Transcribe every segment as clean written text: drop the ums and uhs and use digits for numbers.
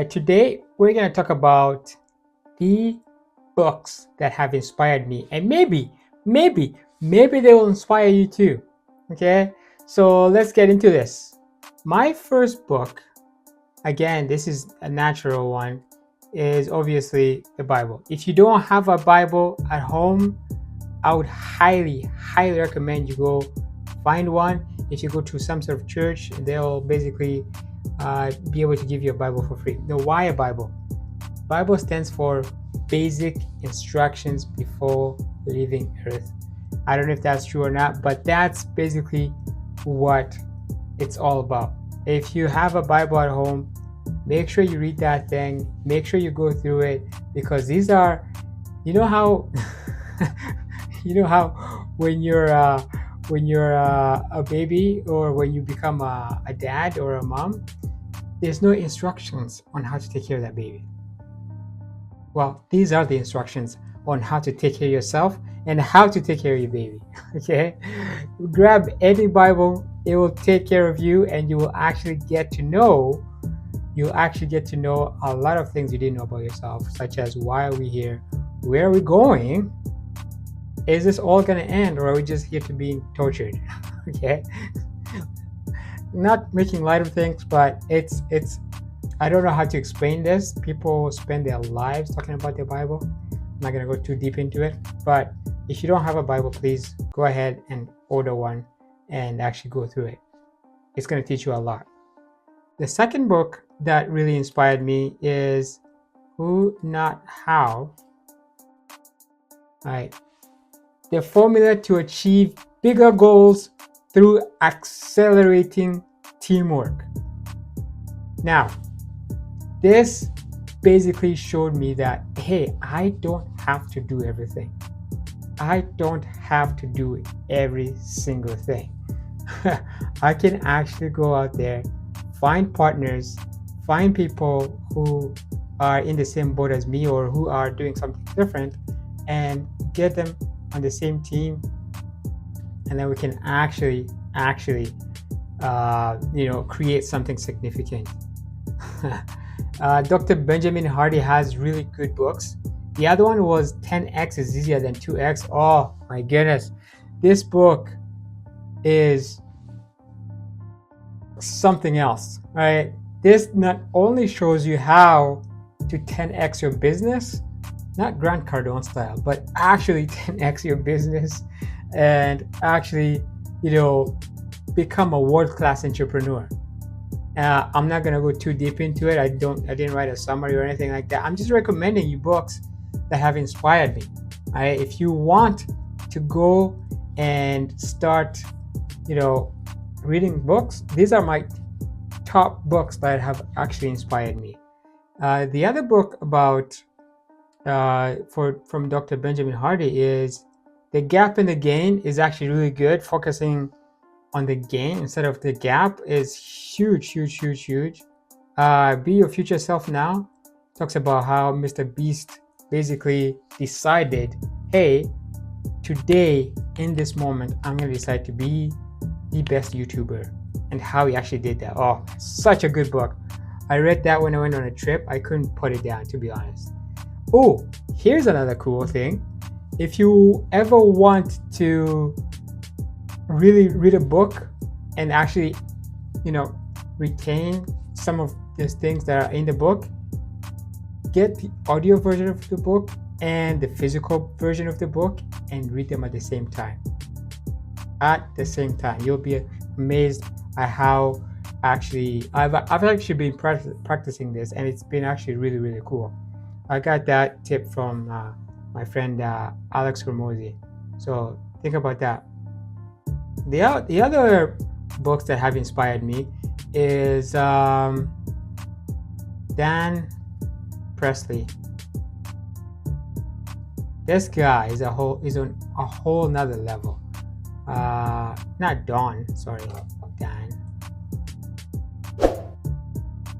Today we're going to talk about the books that have inspired me, and maybe they will inspire you too. Okay, so let's get into this. My first book, again, this is a natural one, is obviously the Bible. If you don't have a Bible at home, I would highly recommend you go find one. If you go to some sort of church, they'll basically be able to give you a Bible for free. Now, why a Bible? Bible stands for Basic Instructions Before Leaving Earth. I don't know if that's true or not, but that's basically what it's all about. If you have a Bible at home, make sure you read that thing. Make sure you go through it, because these are, you know how, when you're a baby, or when you become a dad or a mom, there's no instructions on how to take care of that baby. Well, these are the instructions on how to take care of yourself and how to take care of your baby. Okay, grab any Bible, it will take care of you, and you will actually get to know a lot of things you didn't know about yourself, such as why are we here, where are we going, is this all going to end, or are we just here to be tortured? Okay, not making light of things, but it's I don't know how to explain this. People spend their lives talking about their Bible. I'm not going to go too deep into it, but if you don't have a Bible, please go ahead and order one and actually go through it. It's going to teach you a lot. The second book that really inspired me is Who Not How. Right. The formula to achieve bigger goals through accelerating teamwork. Now, this basically showed me that, hey, I don't have to do everything. I don't have to do every single thing. I can actually go out there, find partners, find people who are in the same boat as me or who are doing something different, and get them on the same team, and then we can actually create something significant. Dr. Benjamin Hardy has really good books. The other one was 10x is easier than 2x. Oh my goodness, this book is something else, right? This not only shows you how to 10x your business, not Grant Cardone style, but actually 10x your business and actually, become a world-class entrepreneur. I'm not gonna go too deep into it. I didn't write a summary or anything like that. I'm just recommending you books that have inspired me. Right? If you want to go and start, reading books, these are my top books that have actually inspired me. The other book about from Dr. Benjamin Hardy is The Gap and the Gain. Is actually really good. Focusing on the gain instead of the gap is huge. Be Your Future Self Now talks about how Mr. Beast basically decided, hey, today in this moment I'm going to decide to be the best YouTuber, and how he actually did that. Oh, such a good book. I read that when I went on a trip. I couldn't put it down, to be honest. Oh, here's another cool thing. If you ever want to really read a book and actually, retain some of these things that are in the book, get the audio version of the book and the physical version of the book and read them at the same time. You'll be amazed at how actually I've actually been practicing this, and it's been actually really cool. I got that tip from my friend Alex Hormozy. So think about that. The other books that have inspired me is Dan Presley. This guy is on a whole nother level. Not Don, sorry, Dan.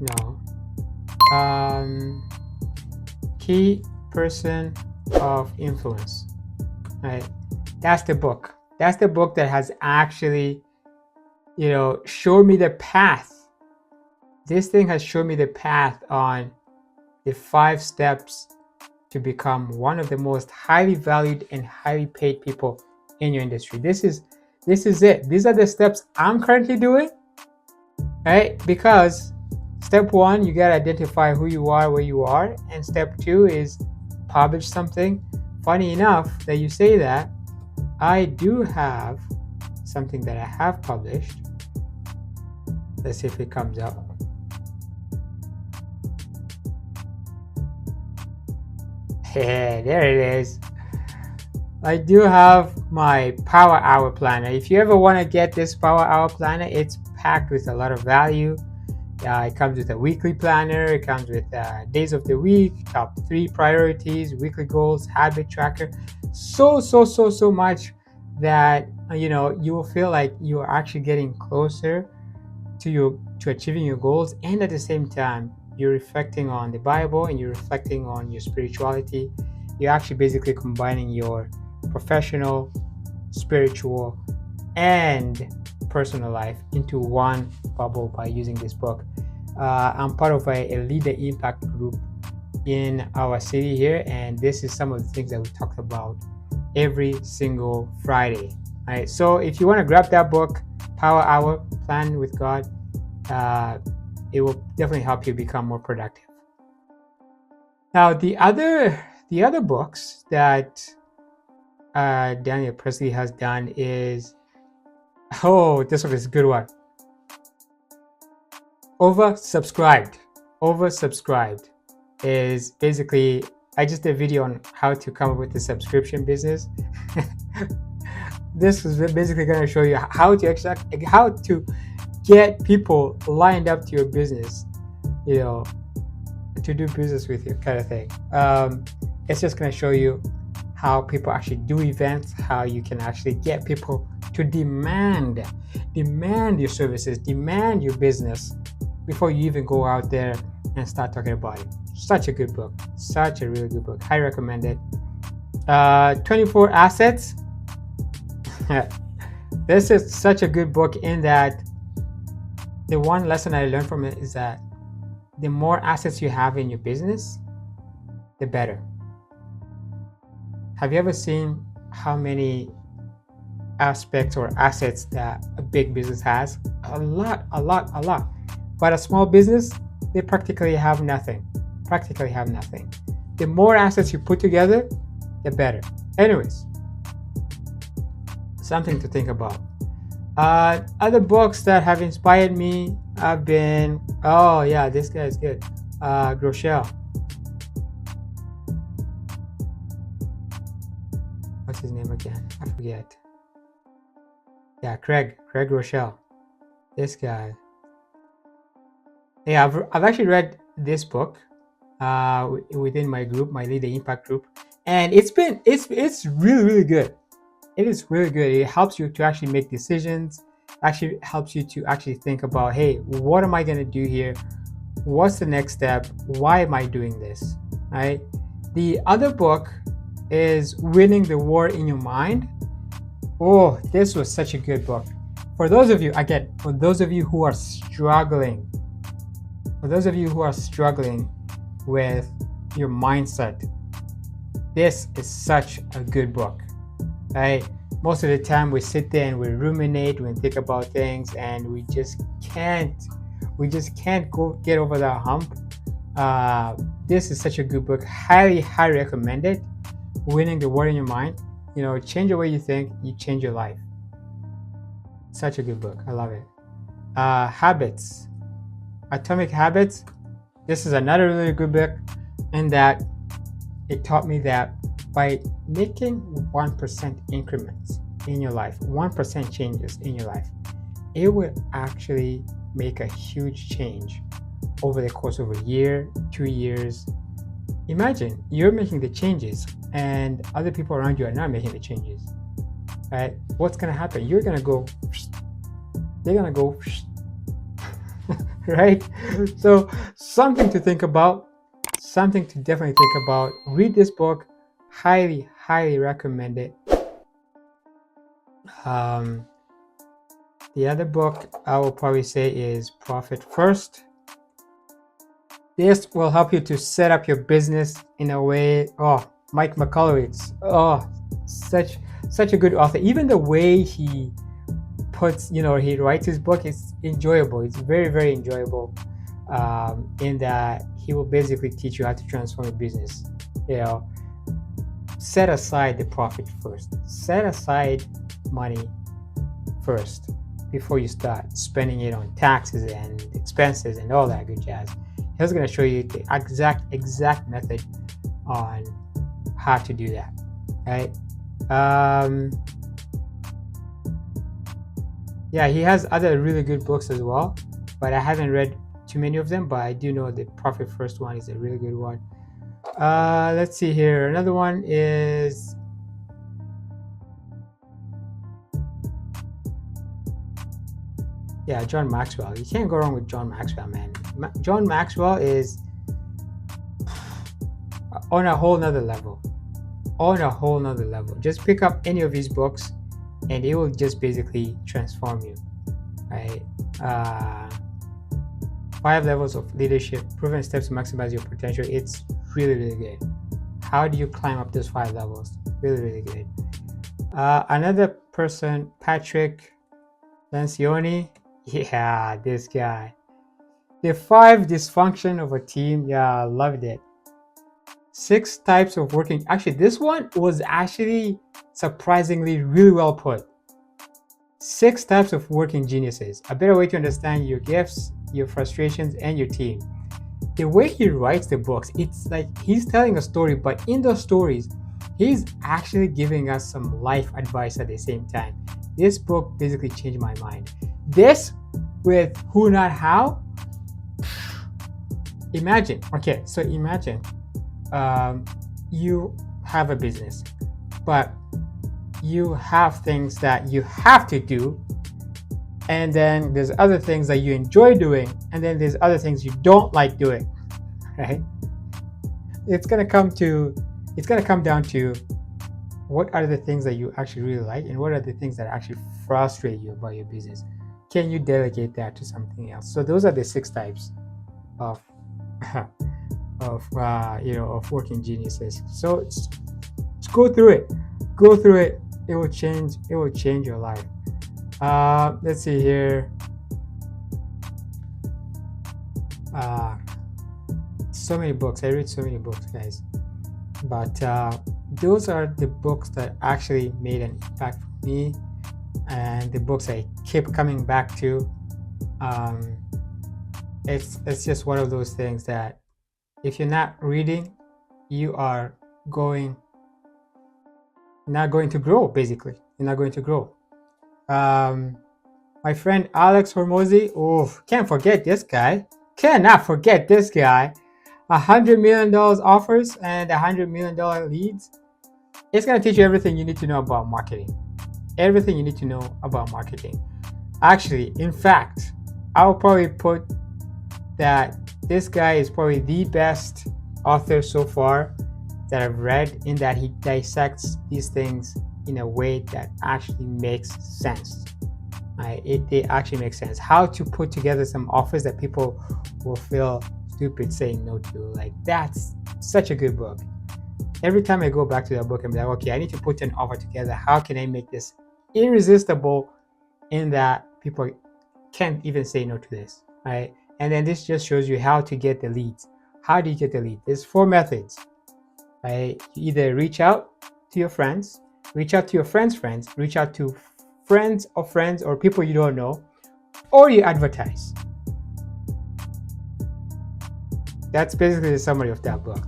No. Key Person of Influence. Right. That's the book. That's the book that has actually, showed me the path This thing has shown me the path on the 5 steps to become one of the most highly valued and highly paid people in your industry. This is it. These are the steps I'm currently doing, right? Because step 1, you got to identify who you are, where you are, and step 2 is publish something. Funny enough that you say that, I do have something that I have published. Let's see if it comes up. Yeah, there it is. I do have my Power Hour Planner. If you ever want to get this Power Hour Planner, it's packed with a lot of value. It comes with a weekly planner. It comes with days of the week, top 3 priorities, weekly goals, habit tracker. So much that you will feel like you are actually getting closer to achieving your goals, and at the same time you're reflecting on the Bible and you're reflecting on your spirituality. You're actually basically combining your professional, spiritual, and personal life into one bubble by using this book. I'm part of a leader impact group in our city here, and this is some of the things that we talked about every single Friday. All right, so if you want to grab that book, Power Hour, Plan with God, it will definitely help you become more productive. Now, the other books that Daniel Presley has done is, this one is a good one. Oversubscribed is basically, I just did a video on how to come up with a subscription business. This is basically going to show you how to get people lined up to your business, to do business with you, kind of thing. It's just going to show you how people actually do events, how you can actually get people to demand your services, demand your business before you even go out there and start talking about it. Such a good book, such a really good book. Highly recommend it. 24 Assets. This is such a good book in that the one lesson I learned from it is that the more assets you have in your business, the better. Have you ever seen how many aspects or assets that a big business has? A lot. But a small business, they practically have nothing. The more assets you put together, the better. Anyways, something to think about. Other books that have inspired me have been, this guy is good. Groeschel. What's his name again? I forget. Yeah, Craig Groeschel. This guy. Yeah, I've actually read this book within my group, my Leader Impact group, and it's really good. It is really good. It helps you to actually make decisions. Actually helps you to actually think about, hey, what am I going to do here? What's the next step? Why am I doing this? Right? The other book is Winning the War in Your Mind. Oh, this was such a good book. For those of you who are struggling, with your mindset, this is such a good book. Right? Most of the time we sit there and we ruminate, we think about things, and we just can't get over that hump. This is such a good book. Highly recommend it. Winning the War in Your Mind. Change the way you think, you change your life. Such a good book. I love it. Habits. Atomic Habits. This is another really good book in that it taught me that by making 1% increments in your life, 1% changes in your life, it will actually make a huge change over the course of a year, 2 years. Imagine you're making the changes and other people around you are not making the changes, right? What's going to happen? You're going to go, they're going to go, right? So something to think about, something to definitely think about. Read this book. Highly recommend it. The other book I will probably say is Profit First. This will help you to set up your business in a way. Oh, Mike McCullough, such a good author. Even the way he puts, he writes his book is enjoyable. It's very, very enjoyable. In that he will basically teach you how to transform your business. Set aside the profit first. Set aside money first before you start spending it on taxes and expenses and all that good jazz. He's going to show you the exact method on how to do that, right? Yeah, he has other really good books as well, but I haven't read too many of them, but I do know the Profit First one is a really good one. Let's see here. Another one is John Maxwell. You can't go wrong with John Maxwell, man. John Maxwell is on a whole nother level. Just pick up any of his books and it will just basically transform you, right? 5 levels of leadership, proven steps to maximize your potential. It's really, really good. How do you climb up those 5 levels? Really, really good. Another person, Patrick Lencioni. Yeah, this guy. The 5 dysfunction of a team. Yeah, I loved it. 6 types of working. Actually, this one was actually surprisingly really well put. 6 types of working geniuses. A better way to understand your gifts, your frustrations, and your team. The way he writes the books, it's like he's telling a story, but in those stories, he's actually giving us some life advice at the same time. This book basically changed my mind. This with Who Not How. Imagine you have a business, but you have things that you have to do, and then there's other things that you enjoy doing, and then there's other things you don't like doing, right? It's gonna come down to what are the things that you actually really like, and what are the things that actually frustrate you about your business. Can you delegate that to something else? So those are the 6 types of of working geniuses. So let's go through it. It will change your life. Let's see here. So many books. I read so many books, guys. But those are the books that actually made an impact for me, and the books I keep coming back to. It's just one of those things that if you're not reading, you are not going to grow. Basically, you're not going to grow. My friend Alex Hormozy, can't forget this guy. Cannot forget this guy. $100 million offers and $100 million leads. It's gonna teach you everything you need to know about marketing. Everything you need to know about marketing. Actually, in fact, I'll probably put that this guy is probably the best author so far that I've read, in that he dissects these things in a way that actually makes sense. It actually makes sense. How to put together some offers that people will feel stupid saying no to. Like, that's such a good book. Every time I go back to that book, I'm like, okay, I need to put an offer together. How can I make this irresistible in that people can't even say no to this, right? And then this just shows you how to get the leads. How do you get the lead? There's 4 methods, right? You either reach out to your friends, reach out to your friends' friends, reach out to friends of friends or people you don't know, or you advertise. That's basically the summary of that book.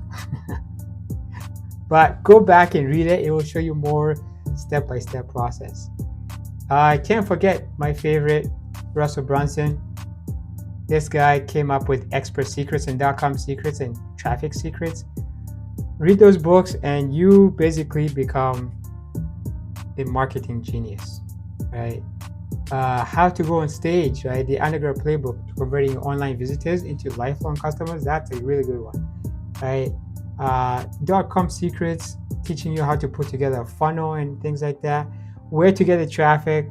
But go back and read it. It will show you more step-by-step process. I can't forget my favorite, Russell Brunson. This guy came up with expert secrets and .com secrets and traffic secrets. Read those books and you basically become a marketing genius, right? How to go on stage, right? The undergrad playbook to converting online visitors into lifelong customers. That's a really good one, right? .com secrets, teaching you how to put together a funnel and things like that. Where to get the traffic.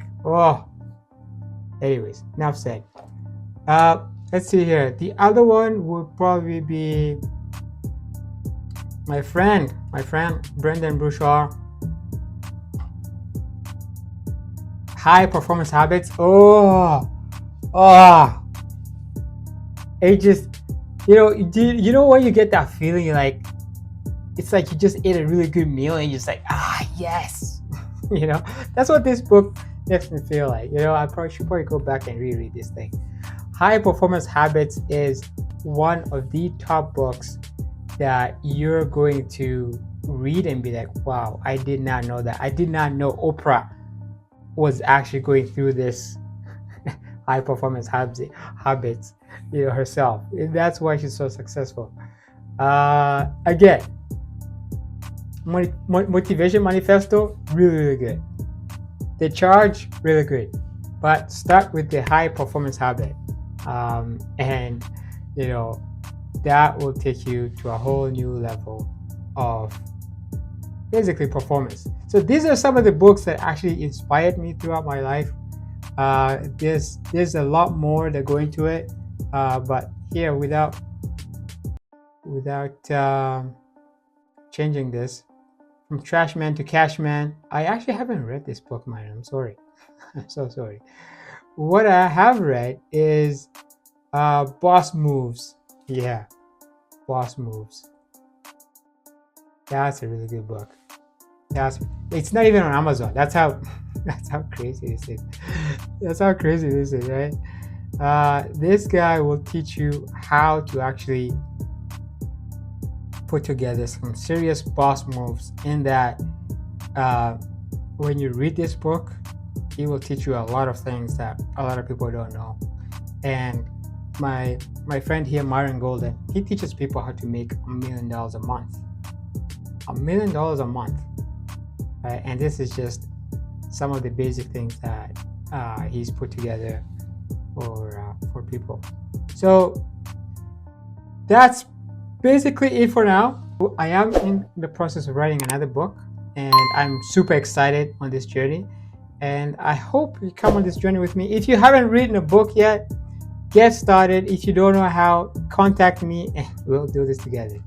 Anyways, enough said. Let's see here. The other one would probably be my friend Brendan Bouchard, High Performance Habits. Oh, it just, you know when you get that feeling, like it's like you just ate a really good meal and you're just like, yes. That's what this book makes me feel like. I should probably go back and reread this thing. High Performance Habits is one of the top books that you're going to read and be like, wow, I did not know that. I did not know Oprah was actually going through this high performance habits, herself. That's why she's so successful. Again, motivation manifesto, really, really good. The charge, really good. But start with the high performance habit. And that will take you to a whole new level of basically performance. So these are some of the books that actually inspired me throughout my life. There's a lot more that go into it, but here, without changing this from trash man to cash man, I actually haven't read this book, man. I'm sorry. I'm so sorry. What I have read is Boss Moves. Yeah, Boss Moves. That's a really good book. It's not even on Amazon. That's how crazy this is. That's how crazy this is, right? This guy will teach you how to actually put together some serious boss moves. In that, when you read this book, he will teach you a lot of things that a lot of people don't know. And my friend here, Myron Golden, he teaches people how to make $1 million a month. $1 million a month, right? And this is just some of the basic things that he's put together for people. So that's basically it for now. I am in the process of writing another book, and I'm super excited on this journey. And I hope you come on this journey with me. If you haven't written a book yet, get started. If you don't know how, contact me and we'll do this together.